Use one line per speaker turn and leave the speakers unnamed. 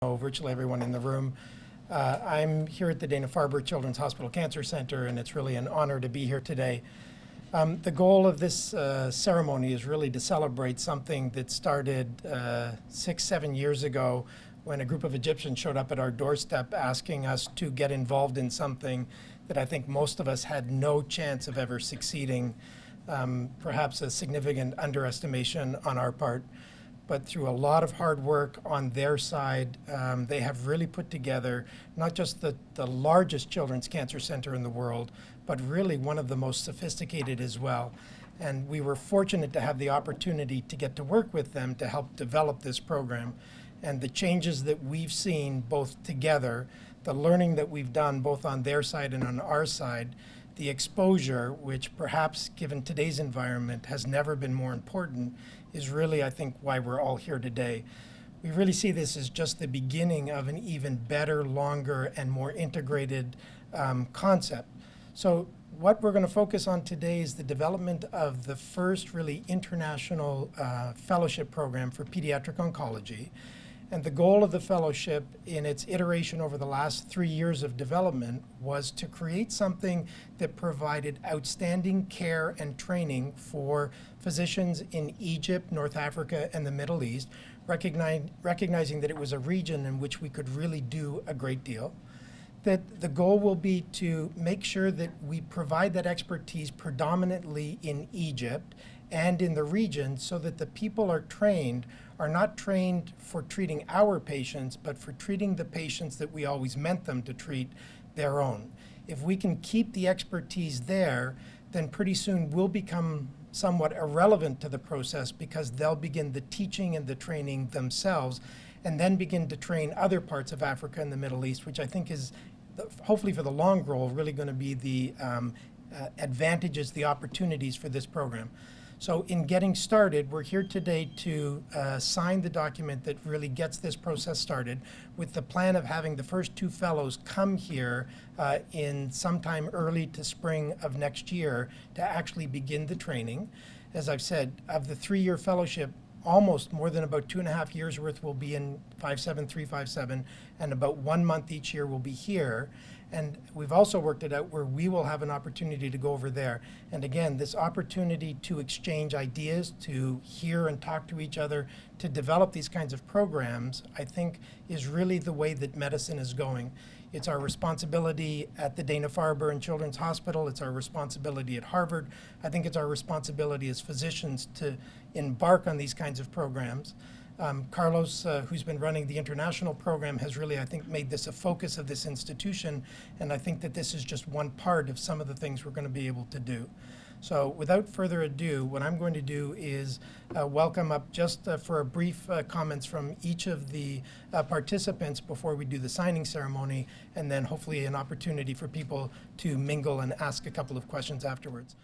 Virtually everyone in the room. I'm here at the Dana-Farber Children's Hospital Cancer Center, and it's really an honor to be here today. The goal of this ceremony is really to celebrate something that started 6-7 years ago when a group of Egyptians showed up at our doorstep asking us to get involved in something that I think most of us had no chance of ever succeeding, perhaps a significant underestimation on our part. But through a lot of hard work on their side, they have really put together not just the largest children's cancer center in the world, but really one of the most sophisticated as well. And we were fortunate to have the opportunity to get to work with them to help develop this program. And the changes that we've seen both together, the learning that we've done both on their side and on our side, the exposure, which perhaps given today's environment has never been more important, is really, I think, why we're all here today. We really see this as just the beginning of an even better, longer, and more integrated concept. So what we're going to focus on today is the development of the first really international fellowship program for pediatric oncology. And the goal of the fellowship in its iteration over the last 3 years of development was to create something that provided outstanding care and training for physicians in Egypt, North Africa, and the Middle East, recognizing that it was a region in which we could really do a great deal. That the goal will be to make sure that we provide that expertise predominantly in Egypt and in the region so that the people are not trained for treating our patients, but for treating the patients that we always meant them to treat, their own. If we can keep the expertise there, then pretty soon we'll become somewhat irrelevant to the process because they'll begin the teaching and the training themselves and then begin to train other parts of Africa and the Middle East, which I think is, hopefully for the long goal, really going to be the advantages, the opportunities for this program. So in getting started, we're here today to sign the document that really gets this process started with the plan of having the first 2 fellows come here in sometime early to spring of next year to actually begin the training. As I've said, of the 3-year fellowship, almost more than about 2.5 years worth will be in 57357, and about 1 month each year will be here. And we've also worked it out where we will have an opportunity to go over there. And again, this opportunity to exchange ideas, to hear and talk to each other, to develop these kinds of programs, I think is really the way that medicine is going. It's our responsibility at the Dana-Farber and Children's Hospital. It's our responsibility at Harvard. I think it's our responsibility as physicians to embark on these kinds of programs. Carlos, who's been running the international program, has really, I think, made this a focus of this institution, and I think that this is just one part of some of the things we're going to be able to do. So without further ado, what I'm going to do is welcome up just for a brief comments from each of the participants before we do the signing ceremony, and then hopefully an opportunity for people to mingle and ask a couple of questions afterwards.